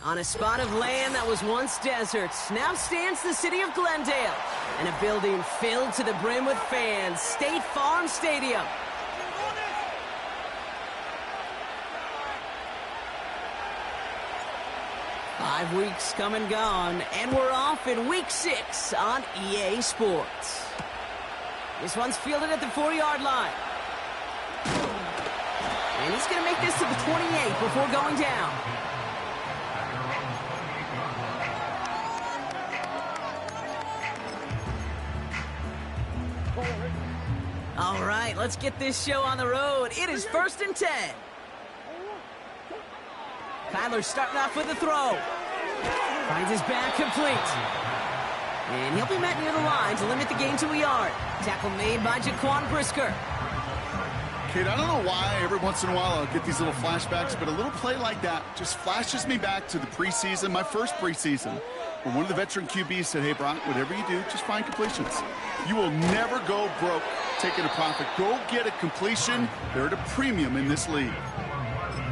On a spot of land that was once desert, now stands the city of Glendale, and a building filled to the brim with fans, State Farm Stadium. Five weeks come and gone, and we're off in week 6 on EA Sports. This one's fielded at the 4-yard line. And he's going to make this to the 28 before going down. All right, let's get this show on the road. It is 1st and 10. Kyler's starting off with a throw. Finds his back complete. And he'll be met near the line to limit the gain to a yard. Tackle made by Jaquan Brisker. Kate, I don't know why every once in a while I'll get these little flashbacks, but a little play like that just flashes me back to the preseason, my first preseason, where one of the veteran QBs said, hey, Brock, whatever you do, just find completions. You will never go broke taking a profit. Go get a completion. They're at a premium in this league.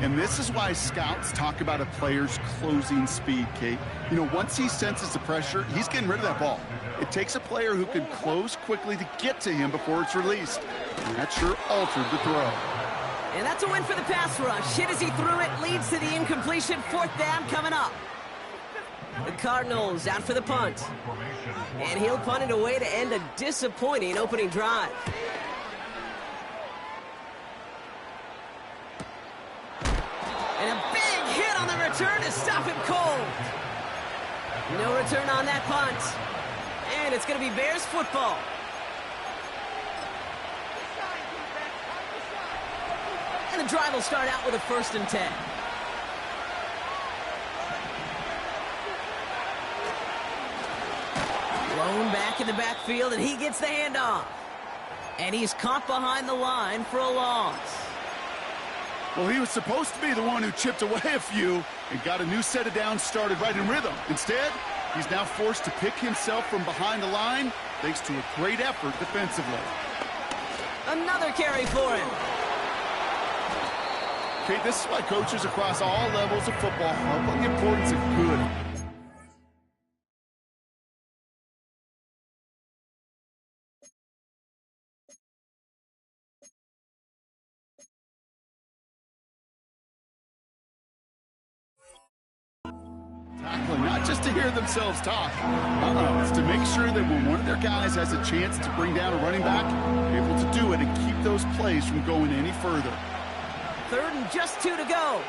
And this is why scouts talk about a player's closing speed, Kate. You know, once he senses the pressure, he's getting rid of that ball. It takes a player who can close quickly to get to him before it's released. And that sure altered the throw. And that's a win for the pass rush. Hit as he threw it, leads to the incompletion. 4th down coming up. The Cardinals out for the punt. And he'll punt it away to end a disappointing opening drive. And a big hit on the return to stop him cold. No return on that punt. And it's going to be Bears football. And the drive will start out with a 1st and 10. Blown back in the backfield, and he gets the handoff. And he's caught behind the line for a loss. Well, he was supposed to be the one who chipped away a few and got a new set of downs started right in rhythm. Instead, he's now forced to pick himself from behind the line thanks to a great effort defensively. Another carry for him. Okay, this is why coaches across all levels of football harp on the importance of good. Tackling, not just to hear themselves talk. It's to make sure that when one of their guys has a chance to bring down a running back, they're able to do it and keep those plays from going any further. 3rd and just 2 to go.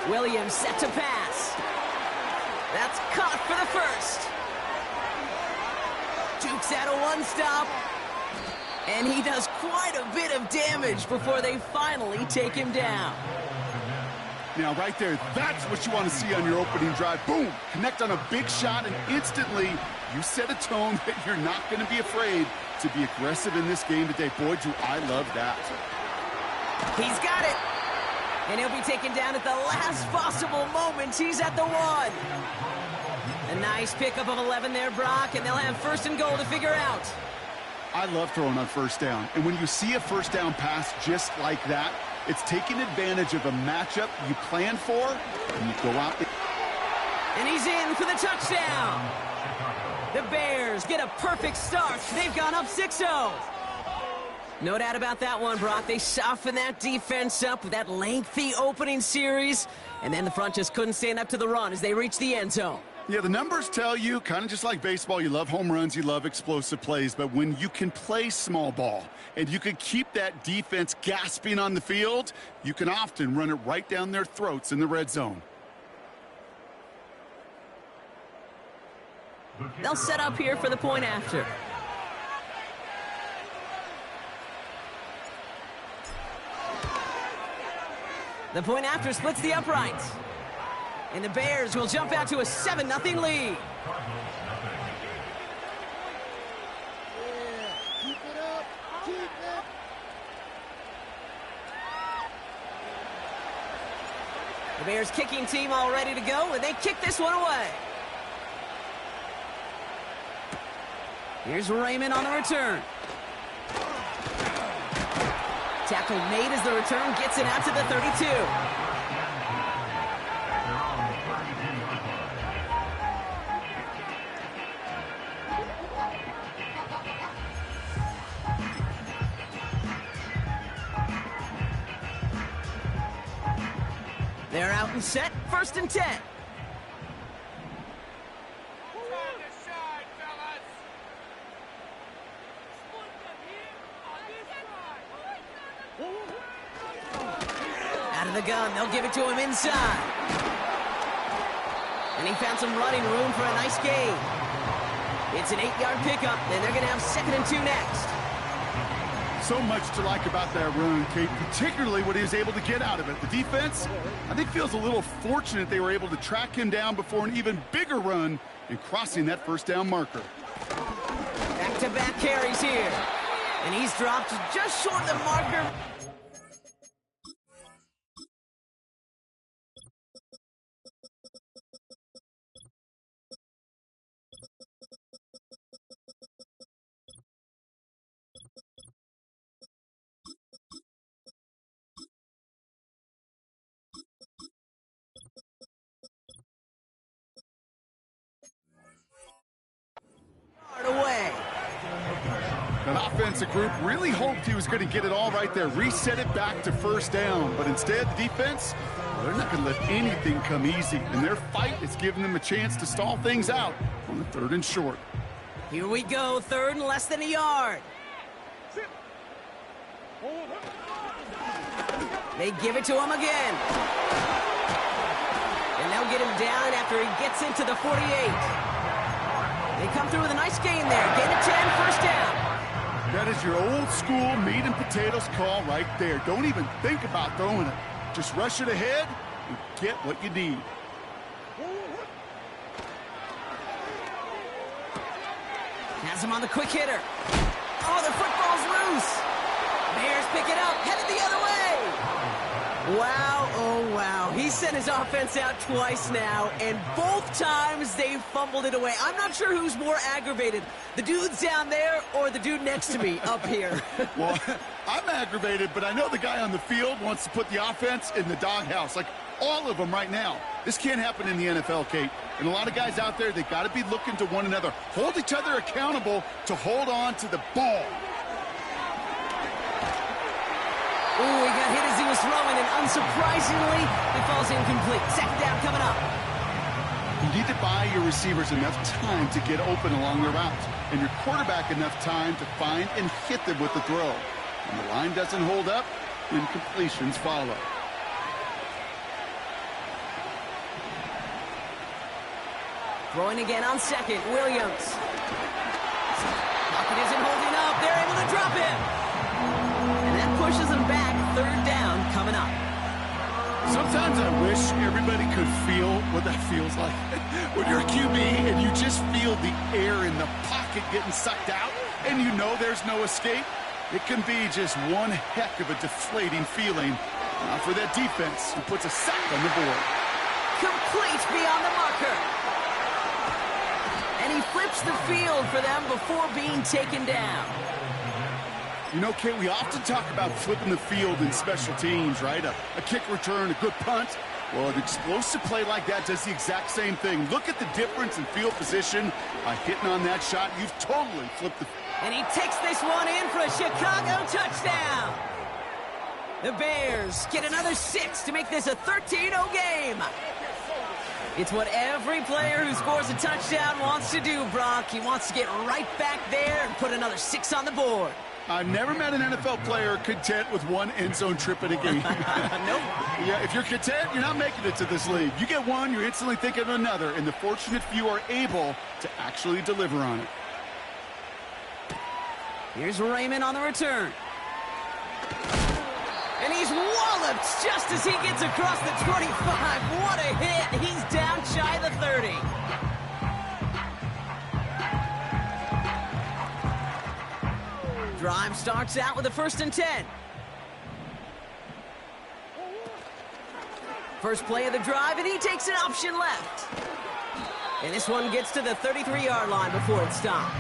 Williams set to pass. That's caught for the 1st. Dukes out a 1-stop. And he does quite a bit of damage before they finally take him down. Now, right there, that's what you want to see on your opening drive. Boom! Connect on a big shot, and instantly you set a tone that you're not going to be afraid to be aggressive in this game today. Boy, do I love that. He's got it. And he'll be taken down at the last possible moment. He's at the 1. A nice pickup of 11 there, Brock, and they'll have 1st and goal to figure out. I love throwing on 1st down. And when you see a 1st down pass just like that, it's taking advantage of a matchup you planned for, and you go out there. And he's in for the touchdown. The Bears get a perfect start. They've gone up 6-0. No doubt about that one, Brock. They softened that defense up with that lengthy opening series, and then the front just couldn't stand up to the run as they reached the end zone. Yeah, the numbers tell you, kind of just like baseball, you love home runs, you love explosive plays, but when you can play small ball and you can keep that defense gasping on the field, you can often run it right down their throats in the red zone. They'll set up here for the point after. The point after splits the uprights. And the Bears will jump out to a 7-0 lead. The Bears kicking team all ready to go, and they kick this one away. Here's Raymond on the return. Tackle made as the return gets it out to the 32. They're out and set, 1st and 10. Out of the gun, they'll give it to him inside. And he found some running room for a nice gain. It's an 8-yard pickup, and they're going to have 2nd and 2 next. So much to like about that run, Kate, particularly what he was able to get out of it. The defense, I think, feels a little fortunate they were able to track him down before an even bigger run and crossing that 1st down marker. Back-to-back carries here. And he's dropped just short of the marker. Away. That offensive group really hoped he was going to get it all right there, reset it back to 1st down. But instead, the defense, well, they're not going to let anything come easy. And their fight is giving them a chance to stall things out on the 3rd and short. Here we go, 3rd and less than a yard. They give it to him again. And they'll get him down after he gets into the 48. They come through with a nice gain there. Gain of 10, 1st down. That is your old school meat and potatoes call right there. Don't even think about throwing it. Just rush it ahead and get what you need. Has him on the quick hitter. Oh, the football's loose. Bears pick it up, headed the other way. Wow, oh wow. He sent his offense out twice now, and both times they fumbled it away. I'm not sure who's more aggravated, the dudes down there or the dude next to me up here. Well, I'm aggravated, but I know the guy on the field wants to put the offense in the doghouse, like all of them right now. This can't happen in the NFL, Kate. And a lot of guys out there, they got to be looking to one another, hold each other accountable to hold on to the ball. Ooh, he got hit as he was throwing, and unsurprisingly, it falls incomplete. 2nd down coming up. You need to buy your receivers enough time to get open along their routes, and your quarterback enough time to find and hit them with the throw. When the line doesn't hold up, incompletions follow. Throwing again on 2nd, Williams. Pocket isn't holding up. They're able to drop him. And that pushes them back. 3rd down coming up. Sometimes I wish everybody could feel what that feels like. When you're a QB and you just feel the air in the pocket getting sucked out and you know there's no escape, it can be just one heck of a deflating feeling. For that defense who puts a sack on the board. Complete beyond the marker. And he flips the field for them before being taken down. You know, Kate, we often talk about flipping the field in special teams, right? A kick return, a good punt. Well, an explosive play like that does the exact same thing. Look at the difference in field position by hitting on that shot. You've totally flipped the field. And he takes this one in for a Chicago touchdown. The Bears get another 6 to make this a 13-0 game. It's what every player who scores a touchdown wants to do, Brock. He wants to get right back there and put another 6 on the board. I've never met an NFL player content with one end zone trip in a game. Nope. Yeah, if you're content, you're not making it to this league. You get one, you're instantly thinking of another, and the fortunate few are able to actually deliver on it. Here's Raymond on the return. And he's walloped just as he gets across the 25. What a hit. He's down shy of the 30. Drive starts out with a 1st and 10. First play of the drive, and he takes an option left. And this one gets to the 33-yard line before it's stopped.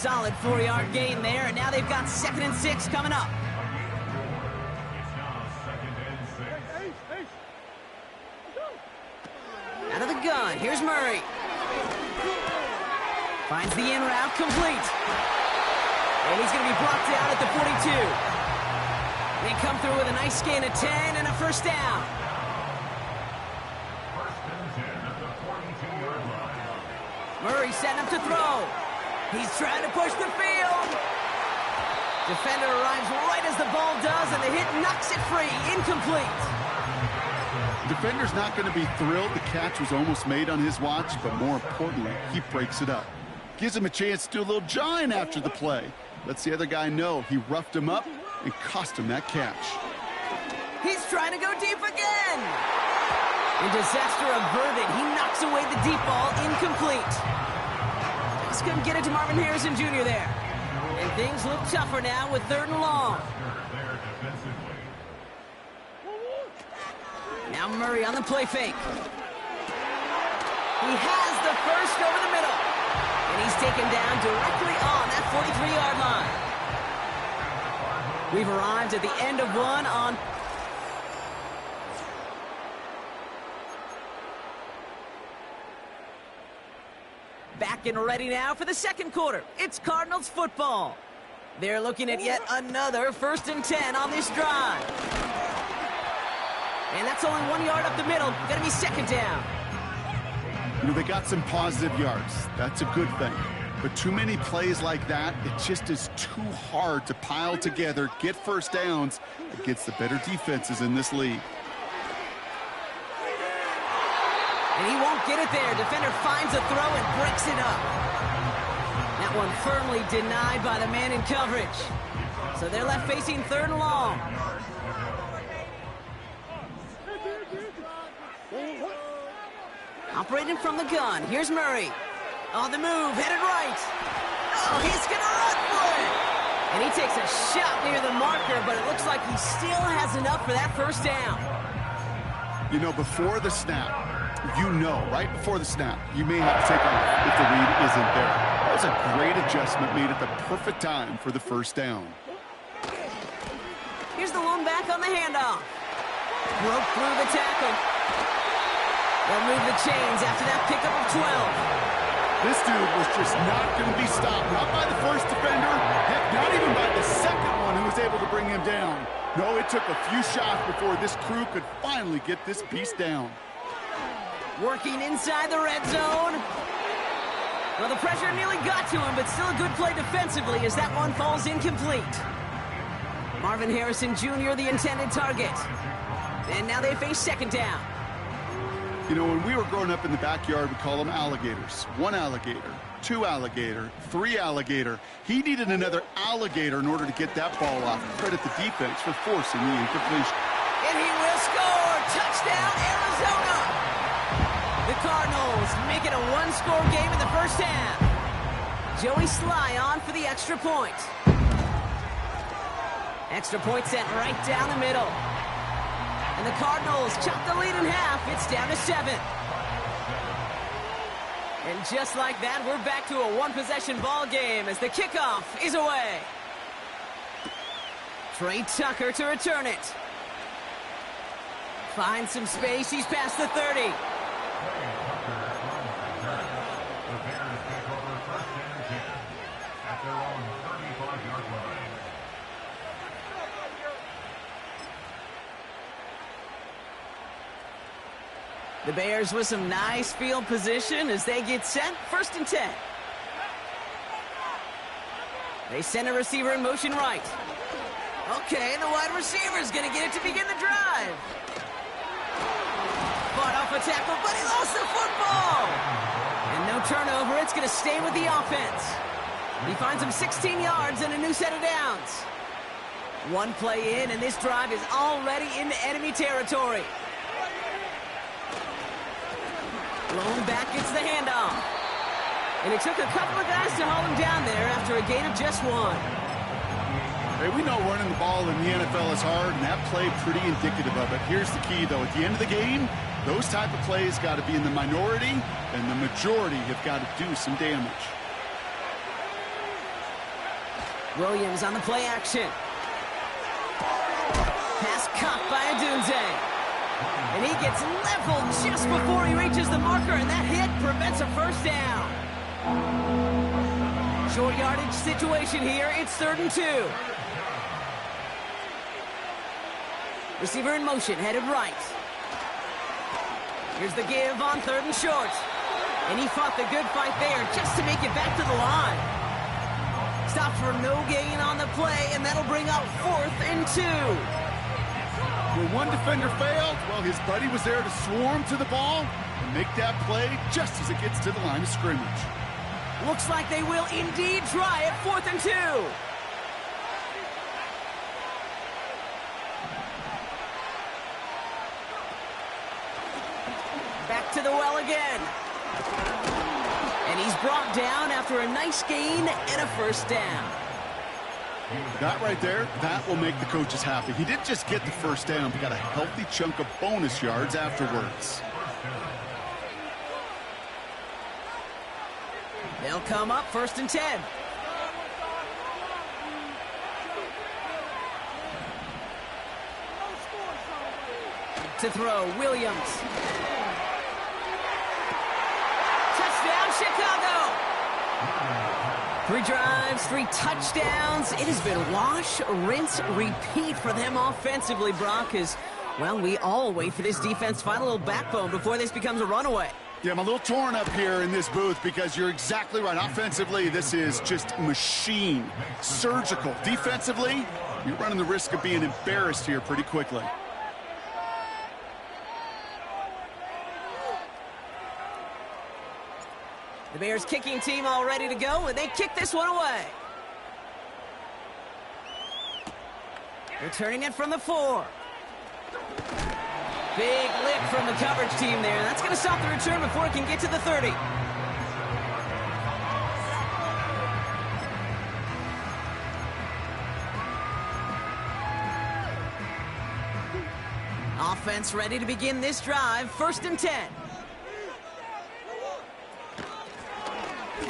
solid 4-yard gain there, and now they've got 2nd and 6 coming up. Out of the gun, here's Murray. Finds the in route, complete. And he's going to be brought down at the 42. They come through with a nice gain of 10 and a first down. Murray setting up to throw. He's trying to push the field. Defender arrives right as the ball does, and the hit knocks it free. Incomplete. Defender's not going to be thrilled. The catch was almost made on his watch, but more importantly, he breaks it up. Gives him a chance to do a little jawing after the play. Lets the other guy know he roughed him up and cost him that catch. He's trying to go deep again. And disaster averted. He knocks away the deep ball. Incomplete. Just couldn't get it to Marvin Harrison Jr. there. And things look tougher now with 3rd and long. Now Murray on the play fake. He has the first over the middle. And he's taken down directly on that 43-yard line. We've arrived at the end of one on... Back and ready now for the 2nd quarter. It's Cardinals football. They're looking at yet another 1st and 10 on this drive. And that's only 1 yard up the middle. Gonna be 2nd down. You know, they got some positive yards. That's a good thing. But too many plays like that, it just is too hard to pile together, get first downs against the better defenses in this league. And he won't get it there. Defender finds a throw and breaks it up. That one firmly denied by the man in coverage. So they're left facing 3rd and long. Operating from the gun. Here's Murray. On the move, headed right. Oh, he's going to run for it. And he takes a shot near the marker, but it looks like he still has enough for that first down. You know, before the snap, right before the snap, you may have to take off if the read isn't there. That was a great adjustment made at the perfect time for the first down. Here's the lone back on the handoff. Broke through the tackle. They'll move the chains after that pickup of 12. This dude was just not going to be stopped. Not by the first defender. Heck, not even by the second one who was able to bring him down. No, it took a few shots before this crew could finally get this beast down. Working inside the red zone. Well, the pressure nearly got to him, but still a good play defensively as that one falls incomplete. Marvin Harrison Jr., the intended target. And now they face 2nd down. You know, when we were growing up in the backyard, we call them alligators. 1 alligator, 2 alligator, 3 alligator. He needed another alligator in order to get that ball off. Credit the defense for forcing the incompletion. And he will score! Touchdown, Arizona! The Cardinals make it a 1-score game in the first half. Joey Sly on for the extra point. Extra point sent right down the middle. And the Cardinals chop the lead in half. It's down to 7. And just like that, we're back to a 1-possession ball game as the kickoff is away. Trey Tucker to return it. Finds some space. He's past the 30. The Bears with some nice field position as they get set. 1st and 10. They send a receiver in motion right. Okay, the wide receiver is going to get it to begin the drive. Fought off a tackle, but he lost the football. And no turnover. It's going to stay with the offense. He finds him 16 yards and a new set of downs. One play in, and this drive is already into enemy territory. Lone back gets the handoff. And it took a couple of guys to hold him down there after a gain of just 1. Hey, we know running the ball in the NFL is hard, and that play pretty indicative of it. Here's the key, though. At the end of the game, those type of plays got to be in the minority, and the majority have got to do some damage. Williams on the play action. Pass caught by Adunze. And he gets leveled just before he reaches the marker, and that hit prevents a first down. Short yardage situation here. It's 3rd and 2. Receiver in motion, headed right. Here's the give on 3rd and short. And he fought the good fight there just to make it back to the line. Stopped for no gain on the play, and that'll bring up 4th and 2. When one defender failed, well, his buddy was there to swarm to the ball and make that play just as it gets to the line of scrimmage. Looks like they will indeed try it. 4th and 2. Back to the well again. And he's brought down after a nice gain and a first down. That right there, that will make the coaches happy. He didn't just get the first down, but got a healthy chunk of bonus yards afterwards. They'll come up 1st and 10. To throw, Williams. Touchdown, Chicago! 3 drives, 3 touchdowns. It has been wash, rinse, repeat for them offensively, Brock, as, well, we all wait for this defense to find a little backbone before this becomes a runaway. Yeah, I'm a little torn up here in this booth because you're exactly right. Offensively, this is just machine, surgical. Defensively, you're running the risk of being embarrassed here pretty quickly. The Bears kicking team all ready to go, and they kick this one away. Returning it from the 4. Big lift from the coverage team there. That's going to stop the return before it can get to the 30. Offense ready to begin this drive. 1st and 10.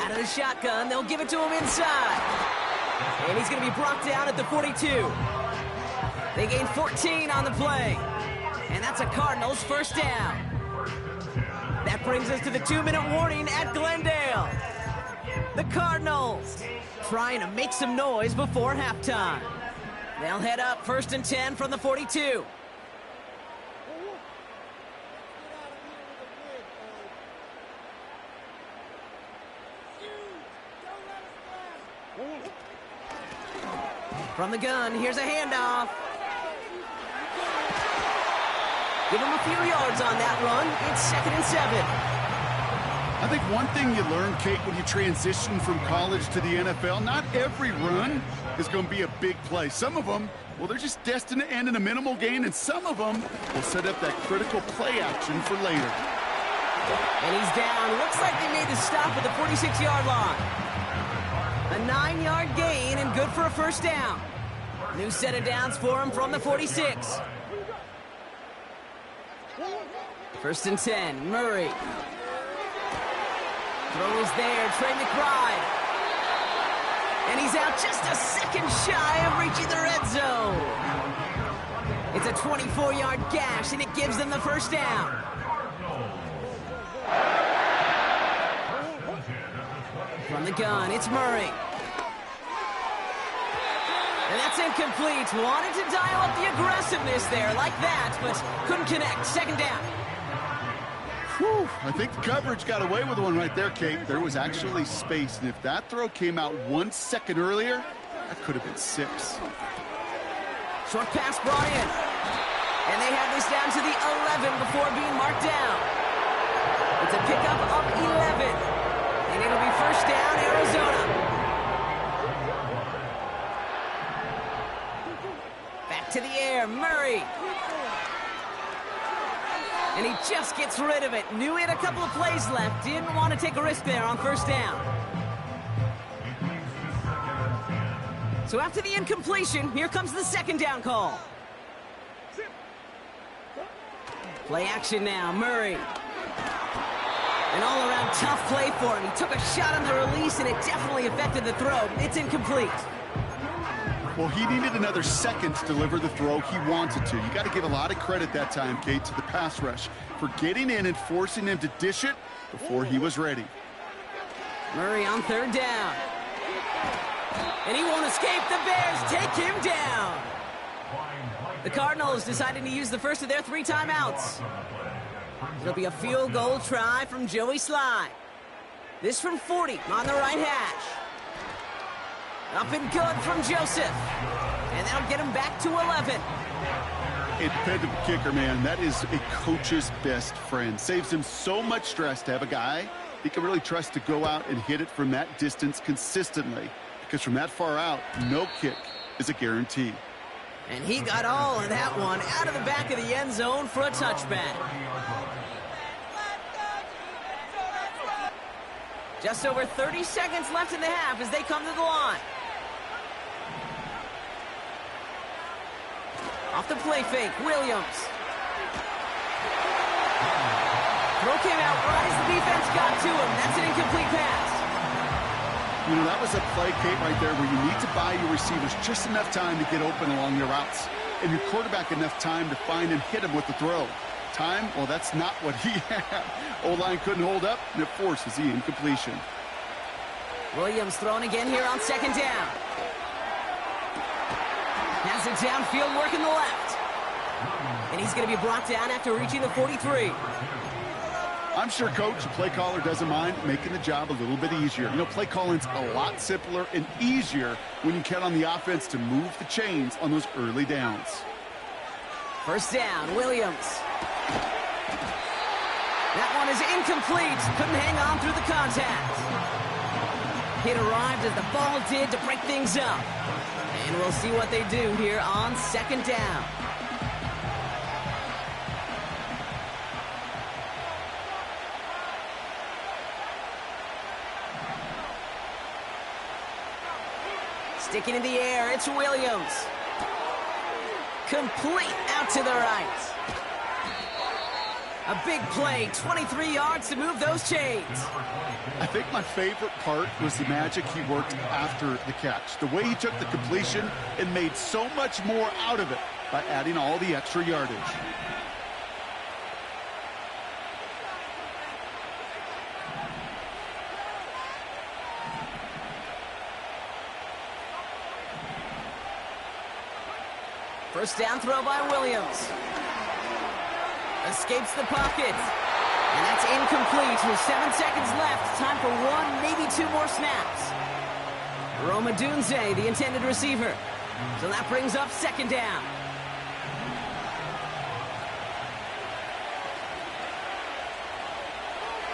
Out of the shotgun, they'll give it to him inside. And he's going to be brought down at the 42. They gain 14 on the play. And that's a Cardinals first down. That brings us to the 2-minute warning at Glendale. The Cardinals trying to make some noise before halftime. They'll head up 1st and 10 from the 42. From the gun, here's a handoff. Give him a few yards on that run. It's 2nd and 7. I think one thing you learn, Kate, when you transition from college to the NFL, not every run is going to be a big play. Some of them, well, they're just destined to end in a minimal gain, and some of them will set up that critical play action for later. And he's down. Looks like they made the stop at the 46-yard line. A 9-yard gain and good for a first down. New set of downs for him from the 46. 1st and 10, Murray. Throw is there, Trey McBride. And he's out just a second shy of reaching the red zone. It's a 24-yard gash, and it gives them the first down. From the gun, it's Murray. And that's incomplete. Wanted to dial up the aggressiveness there like that, but couldn't connect. 2nd down. Whew, I think the coverage got away with one right there, Kate. There was actually space, and if that throw came out 1 second earlier, that could have been 6. Short pass brought in. And they have this down to the 11 before being marked down. It's a pickup of 11. And it'll be first down, Arizona. Back to the air, Murray. And he just gets rid of it. Knew he had a couple of plays left. Didn't want to take a risk there on first down. So after the incompletion, here comes the 2nd down call. Play action now, Murray. An all-around tough play for him. He took a shot on the release, and it definitely affected the throw. It's incomplete. Well, he needed another second to deliver the throw he wanted to. You got to give a lot of credit that time, Kate, to the pass rush for getting in and forcing him to dish it before he was ready. Murray on third down. And he won't escape. The Bears take him down. The Cardinals deciding to use the first of their 3 timeouts. It'll be a field goal try from Joey Sly. This from 40 on the right hash. Up and good from Joseph. And that'll get him back to 11. A dependable kicker, man. That is a coach's best friend. Saves him so much stress to have a guy he can really trust to go out and hit it from that distance consistently. Because from that far out, no kick is a guarantee. And he got all of that one out of the back of the end zone for a touchback. Just over 30 seconds left in the half as they come to the line. Off the play fake, Williams. Throw came out right as the defense got to him. That's an incomplete pass. You know, that was a play, Kate, right there where you need to buy your receivers just enough time to get open along their routes. And your quarterback enough time to find and hit him with the throw. Time, well, that's not what he had. O-line couldn't hold up, and it forces the incompletion. Williams throwing again here on second down. Has it downfield, working the left. And he's going to be brought down after reaching the 43. I'm sure coach, the play caller, doesn't mind making the job a little bit easier. You know, play calling's a lot simpler and easier when you count on the offense to move the chains on those early downs. First down, Williams. That one is incomplete. Couldn't hang on through the contact. It arrived as the ball did to break things up. And we'll see what they do here on second down. Sticking in the air, it's Williams. Complete out to the right. A big play, 23 yards to move those chains. I think my favorite part was the magic he worked after the catch. The way he took the completion and made so much more out of it by adding all the extra yardage. First down throw by Williams. Escapes the pocket. And that's incomplete with 7 seconds left. Time for 1, maybe 2 more snaps. Roma Dunze, the intended receiver. So that brings up second down.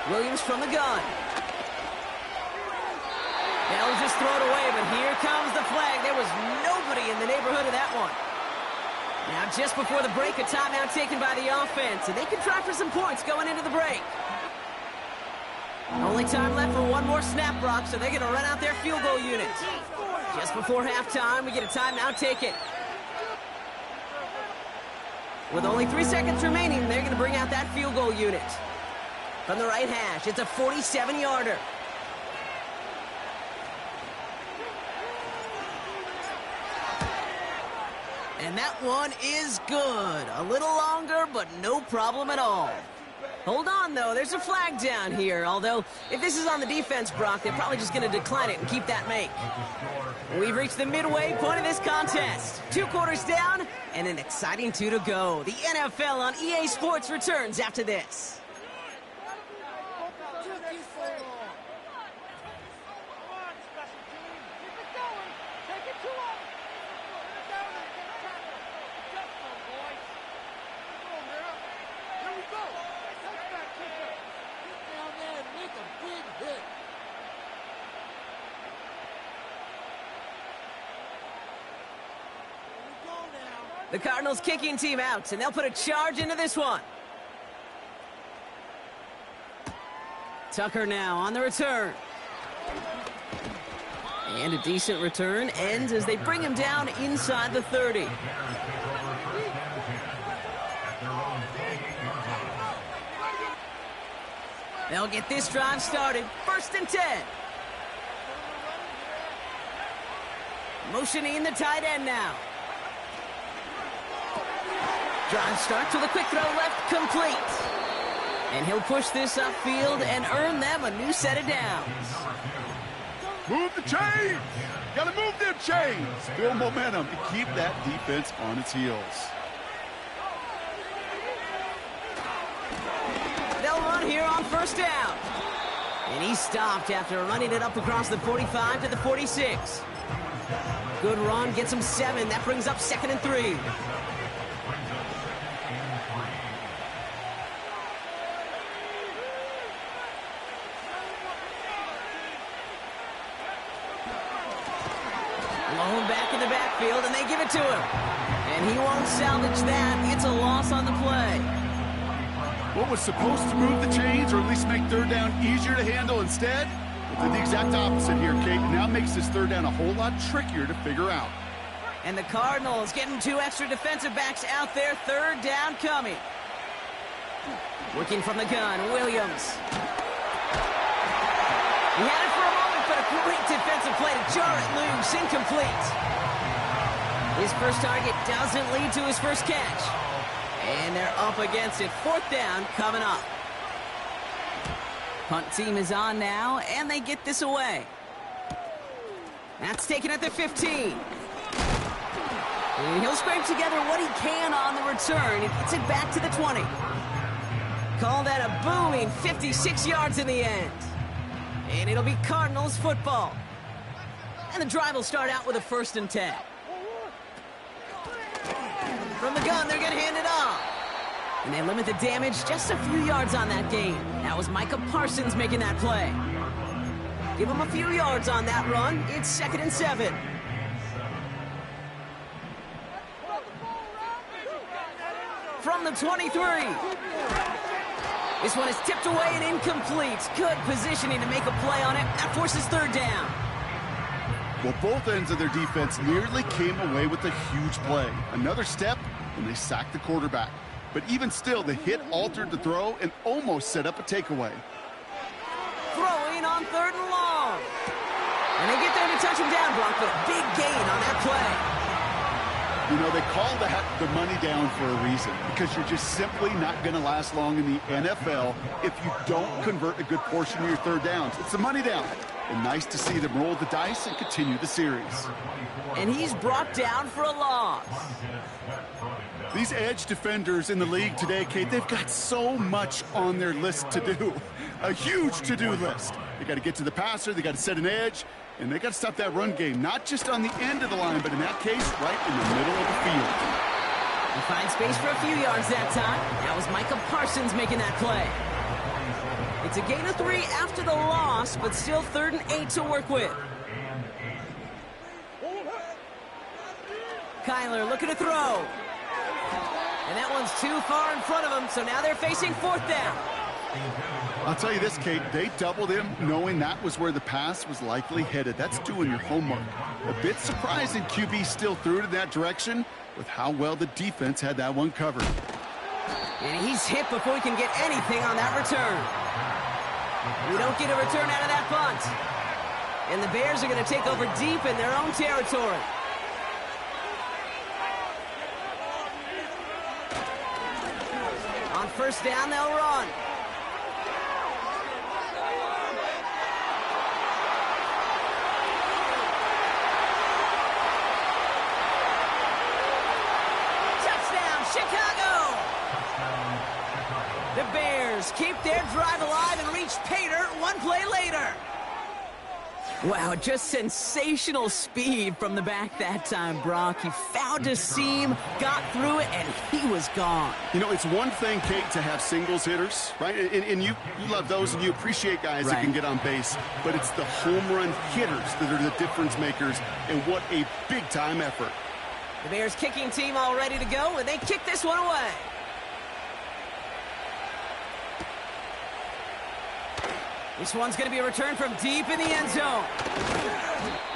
Williams from the gun. They'll just throw it away, but here comes the flag. There was nobody in the neighborhood of that one. Now, just before the break, a timeout taken by the offense, and they can try for some points going into the break. Only time left for 1 more snap, Brock, so they're going to run out their field goal unit. Just before halftime, we get a timeout taken. With only 3 seconds remaining, they're going to bring out that field goal unit. From the right hash, it's a 47-yarder. And that one is good. A little longer, but no problem at all. Hold on, though. There's a flag down here. Although, if this is on the defense, Brock, they're probably just going to decline it and keep that make. We've reached the midway point of this contest. 2 quarters down, and an exciting 2 to go. The NFL on EA Sports returns after this. The Cardinals kicking team out, and they'll put a charge into this one. Tucker now on the return. And a decent return ends as they bring him down inside the 30. They'll get this drive started. 1st and 10. Motioning the tight end now. Drive starts with a quick throw left, complete. And he'll push this upfield and earn them a new set of downs. Move the chains! Gotta move them chains! Build momentum and keep that defense on its heels. They'll run here on first down. And he stopped after running it up across the 45 to the 46. Good run, gets him 7. That brings up 2nd and 3. Blown back in the backfield, and they give it to him. And he won't salvage that. It's a loss on the play. What was supposed to move the chains, or at least make third down easier to handle instead? It did the exact opposite here, Kate. Now makes this third down a whole lot trickier to figure out. And the Cardinals getting 2 extra defensive backs out there. Third down coming. Working from the gun, Williams. He had it for a moment, but a great defensive play to jar it loose. Incomplete. His first target doesn't lead to his first catch. And they're up against it. 4th down coming up. Punt team is on now, and they get this away. That's taken at the 15. And he'll scrape together what he can on the return. He gets it back to the 20. Call that a booming 56 yards in the end. And it'll be Cardinals football. And the drive will start out with a 1st and 10. From the gun, they're going to hand it off. And they limit the damage just a few yards on that gain. That was Micah Parsons making that play. Give him a few yards on that run. It's 2nd and 7. From the 23. This one is tipped away and incomplete. Good positioning to make a play on it. That forces 3rd down. Well, both ends of their defense nearly came away with a huge play. Another step, and they sacked the quarterback. But even still, the hit altered the throw and almost set up a takeaway. Throwing on 3rd and long. And they get there to touch him down, Brock, but a big gain on that play. You know, they call that the money down for a reason, because you're just simply not going to last long in the NFL if you don't convert a good portion of your third downs. It's the money down. And nice to see them roll the dice and continue the series. And he's brought down for a loss. These edge defenders in the league today, Kate, they've got so much on their list to do. A huge to-do list. They got to get to the passer, they got to set an edge, and they got to stop that run game, not just on the end of the line, but in that case, right in the middle of the field. He finds space for a few yards that time. That was Micah Parsons making that play. It's a gain of 3 after the loss, but still 3rd and 8 to work with. Kyler looking to throw. And that one's too far in front of him, so now they're facing 4th down. I'll tell you this, Kate, they doubled him knowing that was where the pass was likely headed. That's doing your homework. A bit surprising QB still threw it in that direction with how well the defense had that one covered. And he's hit before he can get anything on that return. We don't get a return out of that punt. And the Bears are going to take over deep in their own territory. On first down, they'll run. Touchdown, Chicago! The Bears keep their drive alive and reach pay dirt 1 play later. Wow, just sensational speed from the back that time, Brock. He found a seam, got through it, and he was gone. You know, it's one thing, Kate, to have singles hitters, right? And you love those, and you appreciate guys that can get on base. But it's the home run hitters that are the difference makers, and what a big-time effort. The Bears kicking team all ready to go, and they kick this one away. This one's going to be a return from deep in the end zone.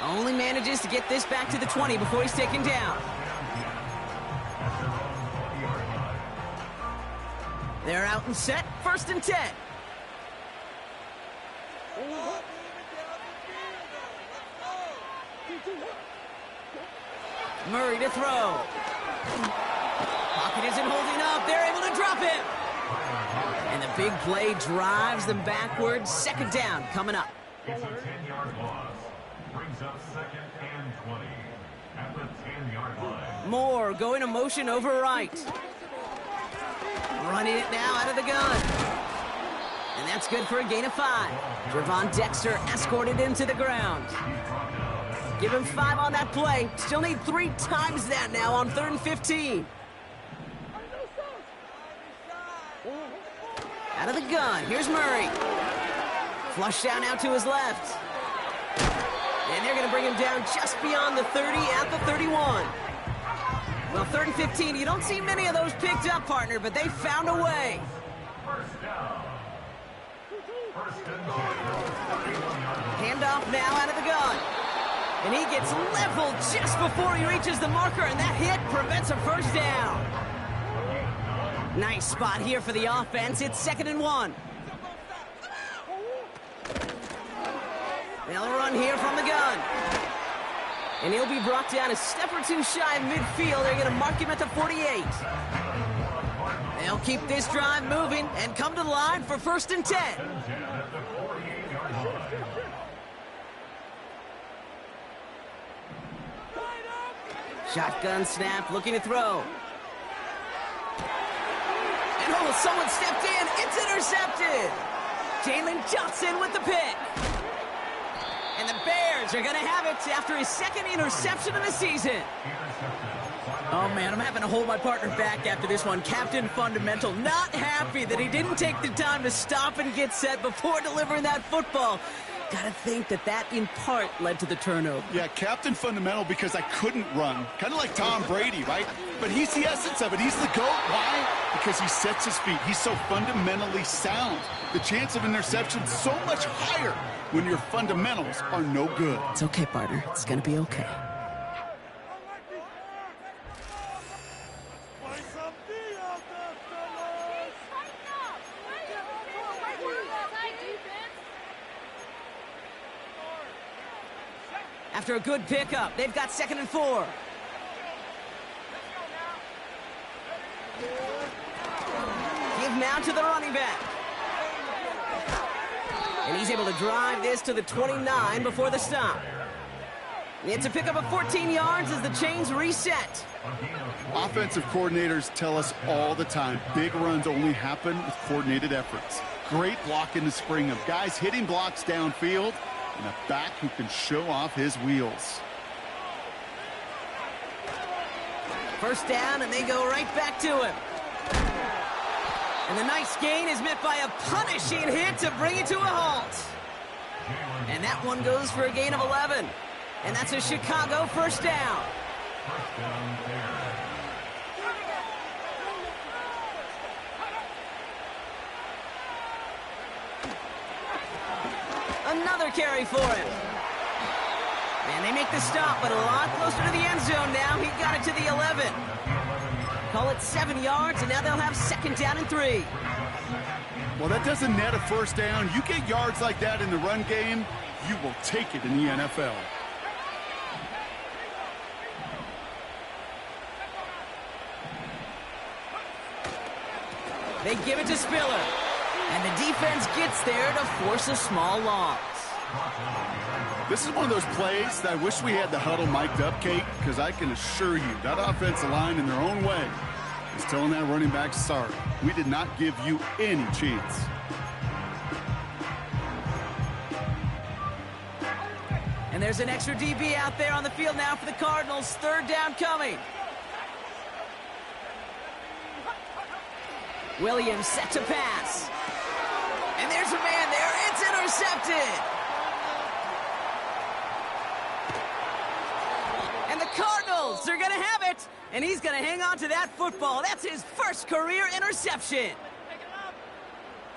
Only manages to get this back to the 20 before he's taken down. They're out and set. 1st and 10. Murray to throw. Pocket isn't holding up. They're able to drop it. And the big play drives them backwards. Second down coming up. It's a 10-yard loss. Brings up 2nd and 20 at the 10-yard line. Moore going to motion over right. Running it now out of the gun. And that's good for a gain of 5. Javon Dexter escorted into the ground. Give him 5 on that play. Still need 3 times that now on 3rd and 15. Out of the gun. Here's Murray. Flush down out to his left. And they're going to bring him down just beyond the 30 at the 31. Well, 3rd and 15, you don't see many of those picked up, partner, but they found a way. Handoff now out of the gun. And he gets leveled just before he reaches the marker, and that hit prevents a first down. Nice spot here for the offense. It's 2nd and 1. They'll run here from the gun. And he'll be brought down a step or 2 shy of midfield. They're going to mark him at the 48. They'll keep this drive moving and come to the line for 1st and 10. Shotgun snap, looking to throw. And oh, someone stepped in. It's intercepted. Jalen Johnson with the pick. And the Bears are going to have it after his 2nd interception of the season. Oh, man, I'm having to hold my partner back after this one. Captain Fundamental not happy that he didn't take the time to stop and get set before delivering that football. Gotta think that in part led to the turnover. Yeah, Captain Fundamental because I couldn't run. Kind of like Tom Brady, right? But he's the essence of it. He's the GOAT. Why? Because he sets his feet. He's so fundamentally sound. The chance of interception so much higher when your fundamentals are no good. It's okay, partner. It's gonna be okay. After a good pickup, they've got 2nd and 4. Give now to the running back. And he's able to drive this to the 29 before the stop. It's a pickup of 14 yards as the chains reset. Offensive coordinators tell us all the time, big runs only happen with coordinated efforts. Great block in the spring of guys hitting blocks downfield, and a back who can show off his wheels. First down, and they go right back to him. And the nice gain is met by a punishing hit to bring it to a halt. And that one goes for a gain of 11. And that's a Chicago first down. Another carry for him. And they make the stop, but a lot closer to the end zone now. He got it to the 11. Call it 7 yards, and now they'll have 2nd down and 3. Well, that doesn't net a first down. You get yards like that in the run game, you will take it in the NFL. They give it to Spiller. And the defense gets there to force a small loss. This is one of those plays that I wish we had the huddle mic'd up, Kate, because I can assure you that offensive line in their own way is telling that running back, sorry, we did not give you any chance. And there's an extra DB out there on the field now for the Cardinals. 3rd down coming. Williams set to pass. And there's a man there. It's intercepted. And the Cardinals are going to have it. And he's going to hang on to that football. That's his first career interception.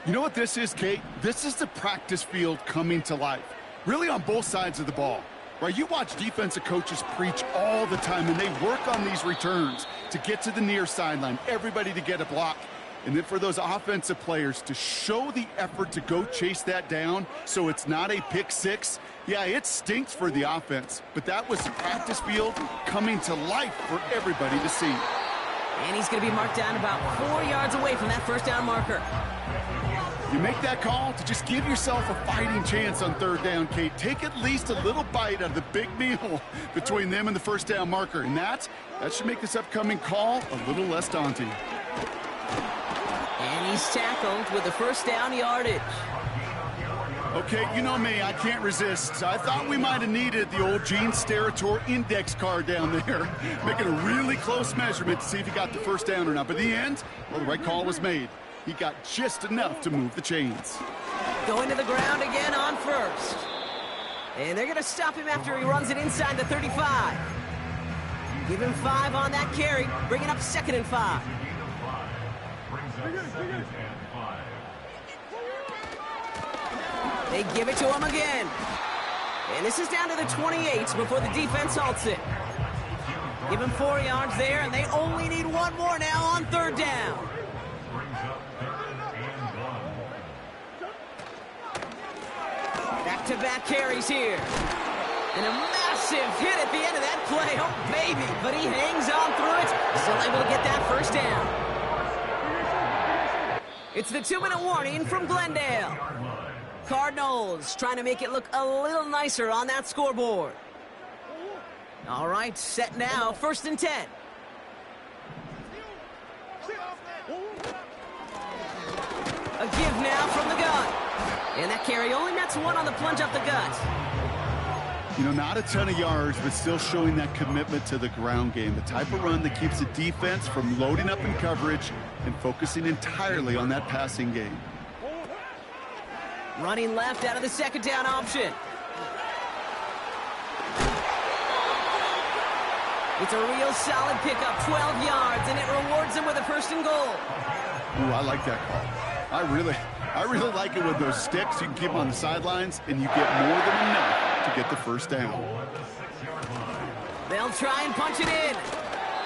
You know what this is, Kate? This is the practice field coming to life. Really on both sides of the ball. Right? You watch defensive coaches preach all the time, and they work on these returns to get to the near sideline, everybody to get a block. And then for those offensive players to show the effort to go chase that down so it's not a pick six, yeah, it stinks for the offense. But that was the practice field coming to life for everybody to see. And he's going to be marked down about 4 yards away from that first down marker. You make that call to just give yourself a fighting chance on third down, Kate. Take at least a little bite out of the big meal between them and the first down marker. And that should make this upcoming call a little less daunting. And he's tackled with the first down yardage. Okay, you know me, I can't resist. I thought we might have needed the old Gene Steratore index card down there, making a really close measurement to see if he got the first down or not. But in the end, well, the right call was made. He got just enough to move the chains. Going to the ground again on first. And they're going to stop him after he runs it inside the 35. Give him 5 on that carry, bringing up 2nd and 5. They give it to him again. And this is down to the 28 before the defense halts it. Give him 4 yards there, and they only need 1 more now on third down. Back-to-back carries here. And a massive hit at the end of that play. Oh, baby. But he hangs on through it. Still able to get that first down. It's the 2-minute warning from Glendale. Cardinals trying to make it look a little nicer on that scoreboard. All right, set now, 1st and 10. A give now from the gun. And that carry only nets 1 on the plunge up the gut. You know, not a ton of yards, but still showing that commitment to the ground game. The type of run that keeps the defense from loading up in coverage and focusing entirely on that passing game. Running left out of the 2nd down option. It's a real solid pickup, 12 yards, and it rewards him with a 1st and goal. Ooh, I like that call. I really like it with those sticks. You can keep them on the sidelines, and you get more than enough to get the first down. They'll try and punch it in.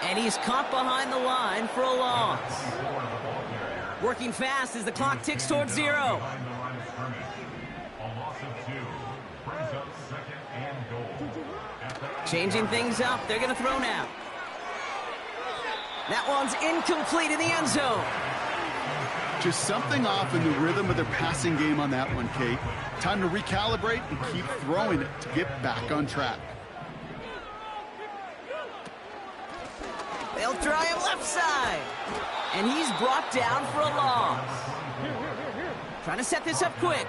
And he's caught behind the line for a loss. Working fast as the clock ticks towards 0. Changing things up. They're going to throw now. That one's incomplete in the end zone. Just something off in the rhythm of their passing game on that one, Kate. Time to recalibrate and keep throwing it to get back on track. They'll try him left side. And he's brought down for a loss. Trying to set this up quick.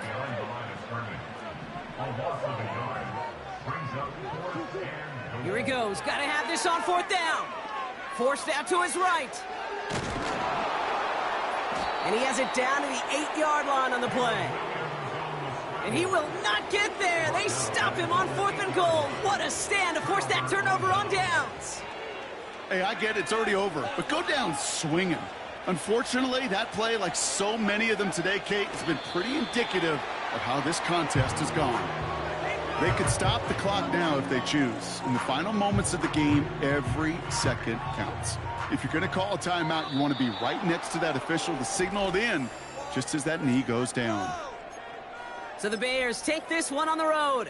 Here he goes. Got to have this on 4th down. Forced out to his right. And he has it down to the 8-yard line on the play. And he will not get there. They stop him on 4th and goal. What a stand to force that turnover on downs. Hey, I get it. It's already over. But go down swinging. Unfortunately, that play, like so many of them today, Kate, has been pretty indicative of how this contest has gone. They could stop the clock now if they choose. In the final moments of the game, every second counts. If you're going to call a timeout, you want to be right next to that official to signal it in just as that knee goes down. So the Bears take this one on the road.